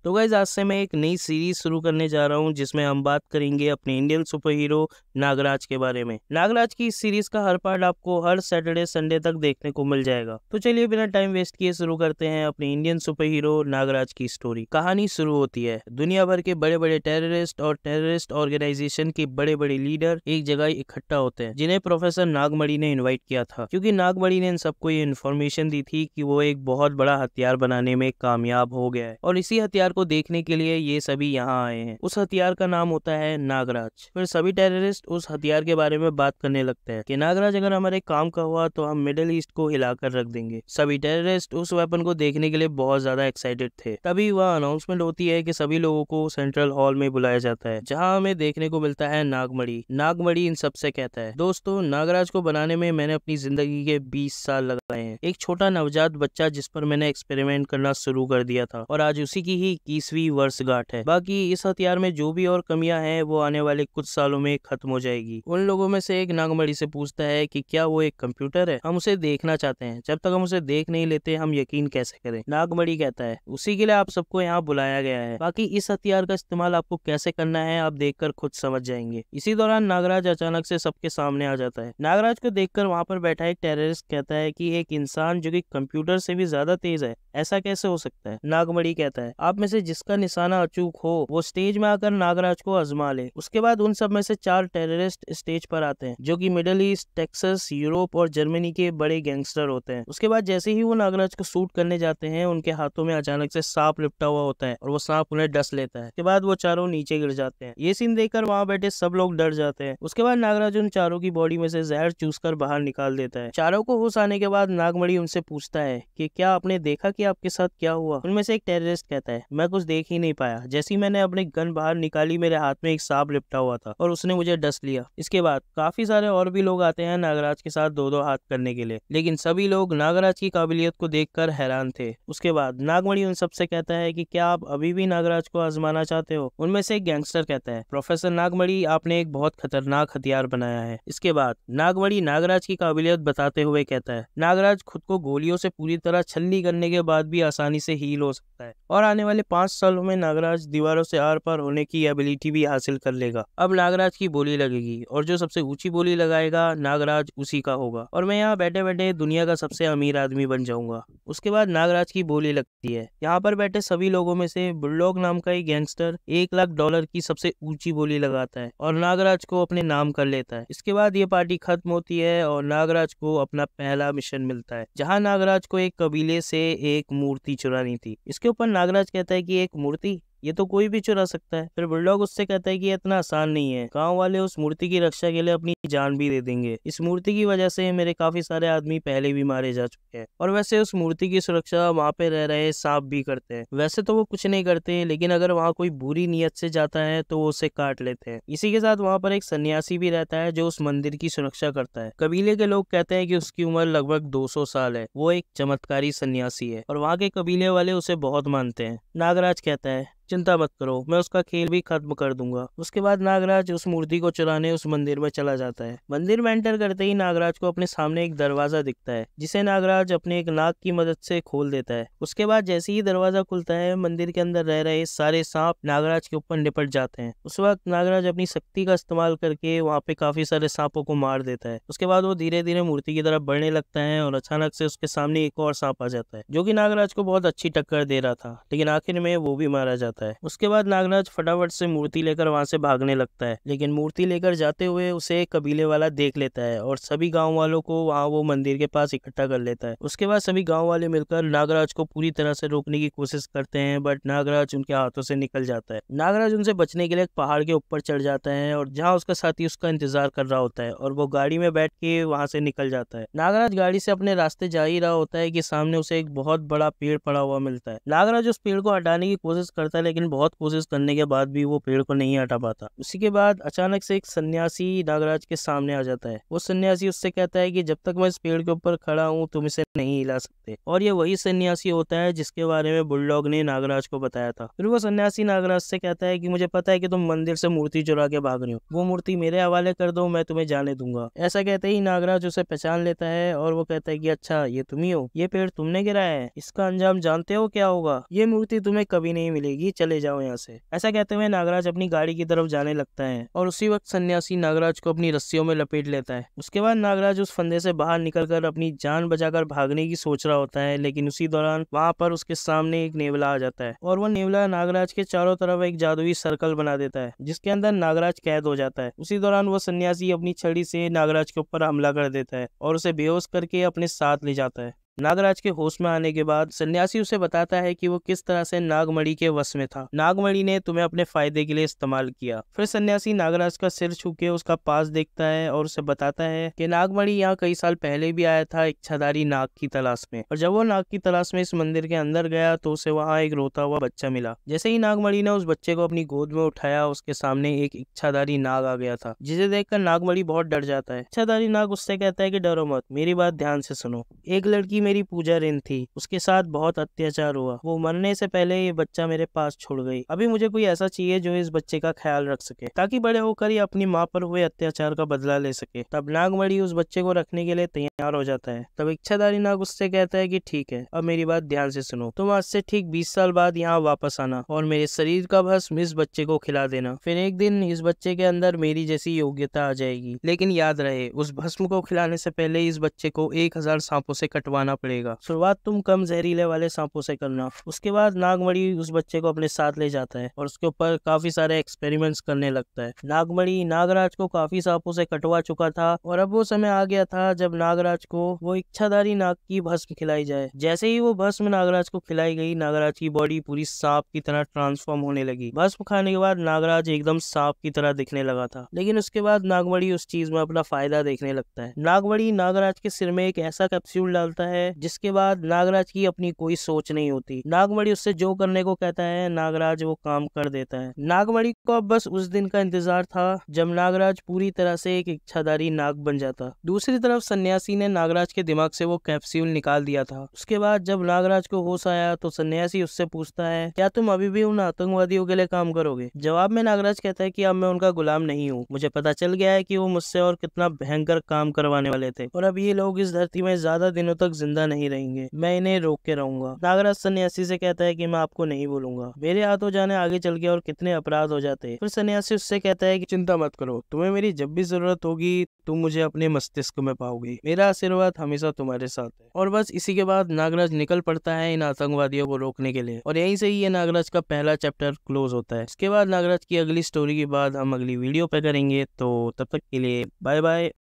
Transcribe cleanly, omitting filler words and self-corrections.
तो गाइस आज से मैं एक नई सीरीज शुरू करने जा रहा हूं जिसमें हम बात करेंगे अपने इंडियन सुपर हीरो नागराज के बारे में। नागराज की इस सीरीज का हर पार्ट आपको हर सैटरडे संडे तक देखने को मिल जाएगा। तो चलिए बिना टाइम वेस्ट किए शुरू करते हैं अपने इंडियन सुपर हीरो नागराज की स्टोरी। कहानी शुरू होती है दुनिया भर के बड़े बड़े टेररिस्ट और टेररिस्ट ऑर्गेनाइजेशन के बड़े बड़े लीडर एक जगह इकट्ठा होते हैं, जिन्हें प्रोफेसर नागमणि ने इन्वाइट किया था, क्योंकि नागमणि ने इन सबको ये इन्फॉर्मेशन दी थी कि वो एक बहुत बड़ा हथियार बनाने में कामयाब हो गया है और इसी हथियार को देखने के लिए ये सभी यहाँ आए हैं। उस हथियार का नाम होता है नागराज। फिर सभी टेररिस्ट उस हथियार के बारे में बात करने लगते हैं कि नागराज अगर हमारे काम का हुआ तो हम मिडिल ईस्ट को हिलाकर रख देंगे। सभी टेररिस्ट उस वेपन को देखने के लिए बहुत ज्यादा एक्साइटेड थे। तभी वह अनाउंसमेंट होती है कि सभी लोगों को सेंट्रल हॉल में बुलाया जाता है, जहाँ हमें देखने को मिलता है नागमणि। नागमणि इन सबसे कहता है, दोस्तों नागराज को बनाने में मैंने अपनी जिंदगी के 20 साल लगाए हैं। एक छोटा नवजात बच्चा जिस पर मैंने एक्सपेरिमेंट करना शुरू कर दिया था और आज उसी की ही 21वीं वर्षगांठ है। बाकी इस हथियार में जो भी और कमियां हैं वो आने वाले कुछ सालों में खत्म हो जाएगी। उन लोगों में से एक नागमणि से पूछता है कि क्या वो एक कंप्यूटर है, हम उसे देखना चाहते हैं। जब तक हम उसे देख नहीं लेते हम यकीन कैसे करें। नागमणि कहता है, उसी के लिए आप सबको यहाँ बुलाया गया है। बाकी इस हथियार का इस्तेमाल आपको कैसे करना है आप देखकर खुद समझ जाएंगे। इसी दौरान नागराज अचानक से सबके सामने आ जाता है। नागराज को देखकर वहाँ पर बैठा एक टेररिस्ट कहता है कि एक इंसान जो कि कंप्यूटर से भी ज्यादा तेज है, ऐसा कैसे हो सकता है। नागमणि कहता है, आप में से जिसका निशाना अचूक हो वो स्टेज में आकर नागराज को आजमा ले। उसके बाद उन सब में से 4 टेररिस्ट स्टेज पर आते हैं, जो कि मिडिल ईस्ट, टेक्सास, यूरोप और जर्मनी के बड़े गैंगस्टर होते हैं। उसके बाद जैसे ही वो नागराज को शूट करने जाते हैं उनके हाथों में अचानक से सांप लिपटा हुआ होता है और वो सांप उन्हें डस लेता है। उसके बाद वो चारों नीचे गिर जाते हैं। ये सीन देखकर वहाँ बैठे सब लोग डर जाते हैं। उसके बाद नागराज उन चारों की बॉडी में से जहर चूसकर बाहर निकाल देता है। चारों को होश आने के बाद नागमणि उनसे पूछता है कि क्या आपने देखा कि आपके साथ क्या हुआ। उनमें से एक टेररिस्ट कहता है, मैं कुछ देख ही नहीं पाया। जैसे ही मैंने अपनी गन बाहर निकाली मेरे हाथ में एक सांप लिपटा हुआ था और उसने मुझे डस लिया। इसके बाद काफी सारे और भी लोग आते हैं नागराज के साथ दो दो हाथ करने के लिए, लेकिन सभी लोग नागराज की काबिलियत को देखकर हैरान थे। उसके बाद नागमणि उन सबसे कहता है कि क्या आप अभी भी नागराज को आजमाना चाहते हो। उनमें से एक गैंगस्टर कहता है, प्रोफेसर नागमणि आपने एक बहुत खतरनाक हथियार बनाया है। इसके बाद नागमणि नागराज की काबिलियत बताते हुए कहता है, नागराज खुद को गोलियों से पूरी तरह छलनी करने के बाद भी आसानी से हील हो सकता है और आने वाले 5 सालों में नागराज दीवारों से आर पार होने की एबिलिटी भी हासिल कर लेगा। अब नागराज की बोली लगेगी और जो सबसे ऊंची बोली लगाएगा नागराज उसी का होगा और मैं यहाँ बैठे बैठे दुनिया का सबसे अमीर आदमी बन जाऊंगा। उसके बाद नागराज की बोली लगती है। यहाँ पर बैठे सभी लोगों में से बुलडॉग नाम का एक गैंगस्टर $1 लाख की सबसे ऊंची बोली लगाता है और नागराज को अपने नाम कर लेता है। इसके बाद ये पार्टी खत्म होती है और नागराज को अपना पहला मिशन मिलता है, जहाँ नागराज को एक कबीले से एक मूर्ति चुरानी थी। इसके ऊपर नागराज कहता है कि एक मूर्ति, ये तो कोई भी चुरा सकता है। फिर बुलडॉग उससे कहता है कि ये इतना आसान नहीं है, गांव वाले उस मूर्ति की रक्षा के लिए अपनी जान भी दे देंगे। इस मूर्ति की वजह से मेरे काफी सारे आदमी पहले भी मारे जा चुके हैं और वैसे उस मूर्ति की सुरक्षा वहाँ पे रह रहे सांप भी करते हैं। वैसे तो वो कुछ नहीं करते, लेकिन अगर वहाँ कोई बुरी नीयत से जाता है तो वो उसे काट लेते हैं। इसी के साथ वहाँ पर एक सन्यासी भी रहता है जो उस मंदिर की सुरक्षा करता है। कबीले के लोग कहते हैं कि उसकी उम्र लगभग 200 साल है। वो एक चमत्कारी सन्यासी है और वहाँ के कबीले वाले उसे बहुत मानते हैं। नागराज कहता है, चिंता मत करो, मैं उसका खेल भी खत्म कर दूंगा। उसके बाद नागराज उस मूर्ति को चुराने उस मंदिर में चला जाता है। मंदिर में एंटर करते ही नागराज को अपने सामने एक दरवाजा दिखता है, जिसे नागराज अपने एक नाग की मदद से खोल देता है। उसके बाद जैसे ही दरवाजा खुलता है मंदिर के अंदर रह रहे सारे सांप नागराज के ऊपर निपट जाते हैं। उस वक्त नागराज अपनी शक्ति का इस्तेमाल करके वहाँ पे काफी सारे सांपों को मार देता है। उसके बाद वो धीरे धीरे मूर्ति की तरफ बढ़ने लगता है और अचानक से उसके सामने एक और सांप आ जाता है, जो कि नागराज को बहुत अच्छी टक्कर दे रहा था, लेकिन आखिर में वो भी मारा जाता है। उसके बाद नागराज फटाफट से मूर्ति लेकर वहां से भागने लगता है, लेकिन मूर्ति लेकर जाते हुए उसे एक कबीले वाला देख लेता है और सभी गांव वालों को वहां वो मंदिर के पास इकट्ठा कर लेता है। उसके बाद सभी गांव वाले मिलकर नागराज को पूरी तरह से रोकने की कोशिश करते हैं, बट नागराज उनके हाथों से निकल जाता है। नागराज उनसे बचने के लिए एक पहाड़ के ऊपर चढ़ जाता है और जहाँ उसका साथी उसका इंतजार कर रहा होता है और वो गाड़ी में बैठ के वहां से निकल जाता है। नागराज गाड़ी से अपने रास्ते जा ही रहा होता है कि सामने उसे एक बहुत बड़ा पेड़ पड़ा हुआ मिलता है। नागराज उस पेड़ को हटाने की कोशिश करता है, लेकिन बहुत कोशिश करने के बाद भी वो पेड़ को नहीं हटा पाता। उसी के बाद अचानक से एक सन्यासी नागराज के सामने आ जाता है। वो सन्यासी उससे कहता है कि जब तक मैं इस पेड़ के ऊपर खड़ा हूँ तुम इसे नहीं हिला सकते, और ये वही सन्यासी होता है जिसके बारे में बुलडॉग ने नागराज को बताया था। फिर वो सन्यासी नागराज से कहता है कि मुझे पता है कि तुम मंदिर से मूर्ति चुरा के भाग रहे हो, वो मूर्ति मेरे हवाले कर दो, मैं तुम्हें जाने दूंगा। ऐसा कहते ही नागराज उसे पहचान लेता है और वो कहता है कि अच्छा ये तुम ही हो, ये पेड़ तुमने गिराया है, इसका अंजाम जानते हो क्या होगा, ये मूर्ति तुम्हें कभी नहीं मिलेगी, चले जाओ यहाँ से। ऐसा कहते हुए नागराज अपनी गाड़ी की तरफ जाने लगता है और उसी वक्त सन्यासी नागराज को अपनी रस्सियों में लपेट लेता है। उसके बाद नागराज उस फंदे से बाहर निकलकर अपनी जान बचाकर भागने की सोच रहा होता है, लेकिन उसी दौरान वहाँ पर उसके सामने एक नेवला आ जाता है और वह नेवला नागराज के चारों तरफ एक जादुई सर्कल बना देता है जिसके अंदर नागराज कैद हो जाता है। उसी दौरान वो सन्यासी अपनी छड़ी से नागराज के ऊपर हमला कर देता है और उसे बेहोश करके अपने साथ ले जाता है। नागराज के होश में आने के बाद सन्यासी उसे बताता है कि वो किस तरह से नागमणि के वश में था। नागमणि ने तुम्हें अपने फायदे के लिए इस्तेमाल किया। फिर सन्यासी नागराज का सिर छू के उसका पास देखता है और उसे बताता है कि नागमणि यहाँ कई साल पहले भी आया था इच्छाधारी नाग की तलाश में, और जब वो नाग की तलाश में इस मंदिर के अंदर गया तो उसे वहाँ एक रोता हुआ बच्चा मिला। जैसे ही नागमणि ने उस बच्चे को अपनी गोद में उठाया, उसके सामने एक इच्छाधारी नाग आ गया था, जिसे देखकर नागमणि बहुत डर जाता है। इच्छाधारी नाग उससे कहता है कि डरो मत, मेरी बात ध्यान से सुनो। एक लड़की मेरी पूजा ऋण थी, उसके साथ बहुत अत्याचार हुआ, वो मरने से पहले ये बच्चा मेरे पास छोड़ गई। अभी मुझे कोई ऐसा चाहिए जो इस बच्चे का ख्याल रख सके ताकि बड़े होकर ये अपनी माँ पर हुए अत्याचार का बदला ले सके। तब नागमणि उस बच्चे को रखने के लिए तैयार हो जाता है। तब इच्छाधारी नाग उससे कहता है कि ठीक है, अब मेरी बात ध्यान से सुनो। तुम आज से ठीक 20 साल बाद यहाँ वापस आना और मेरे शरीर का भस्म इस बच्चे को खिला देना। फिर एक दिन इस बच्चे के अंदर मेरी जैसी योग्यता आ जाएगी, लेकिन याद रहे उस भस्म को खिलाने से पहले इस बच्चे को 1000 सांपों से कटवाना पड़ेगा। शुरुआत तुम कम जहरीले वाले सांपों से करना। उसके बाद नागमणि उस बच्चे को अपने साथ ले जाता है और उसके ऊपर काफी सारे एक्सपेरिमेंट्स करने लगता है। नागमणि नागराज को काफी सांपों से कटवा चुका था और अब वो समय आ गया था जब नागराज को वो इच्छाधारी नाग की भस्म खिलाई जाए। जैसे ही वो भस्म नागराज को खिलाई गई, नागराज की बॉडी पूरी सांप की तरह ट्रांसफॉर्म होने लगी। भस्म खाने के बाद नागराज एकदम सांप की तरह दिखने लगा था, लेकिन उसके बाद नागमणि उस चीज में अपना फायदा देखने लगता है। नागमणि नागराज के सिर में एक ऐसा कैप्सूल डालता है जिसके बाद नागराज की अपनी कोई सोच नहीं होती। नागमणि उससे जो करने को कहता है नागराज वो काम कर देता है। नागमणि को अब बस उस दिन का इंतजार था जब नागराज पूरी तरह से एक इच्छाधारी नाग बन जाता। दूसरी तरफ सन्यासी ने नागराज के दिमाग से वो कैप्सूल निकाल दिया था। उसके बाद जब नागराज को होश आया तो सन्यासी उससे पूछता है, क्या तुम अभी भी उन आतंकवादियों के लिए काम करोगे? जवाब में नागराज कहता है कि अब मैं उनका गुलाम नहीं हूँ। मुझे पता चल गया है कि वो मुझसे और कितना भयंकर काम करवाने वाले थे और अब ये लोग इस धरती में ज्यादा दिनों तक जिंदा नहीं रहेंगे। मैं इन्हें रोक के रहूंगा। नागराज सन्यासी से कहता है कि मैं आपको नहीं बोलूंगा, मेरे हाथों जाने आगे चल के और कितने अपराध हो जाते। फिर सन्यासी उससे कहता है कि चिंता मत करो, तुम्हें मेरी जब भी जरूरत होगी तुम मुझे अपने मस्तिष्क में पाओगे। मेरा आशीर्वाद हमेशा तुम्हारे साथ है। और बस इसी के बाद नागराज निकल पड़ता है इन आतंकवादियों को रोकने के लिए और यहीं से ही ये नागराज का पहला चैप्टर क्लोज होता है। इसके बाद नागराज की अगली स्टोरी के बाद हम अगली वीडियो पे करेंगे, तो तब तक के लिए बाय बाय।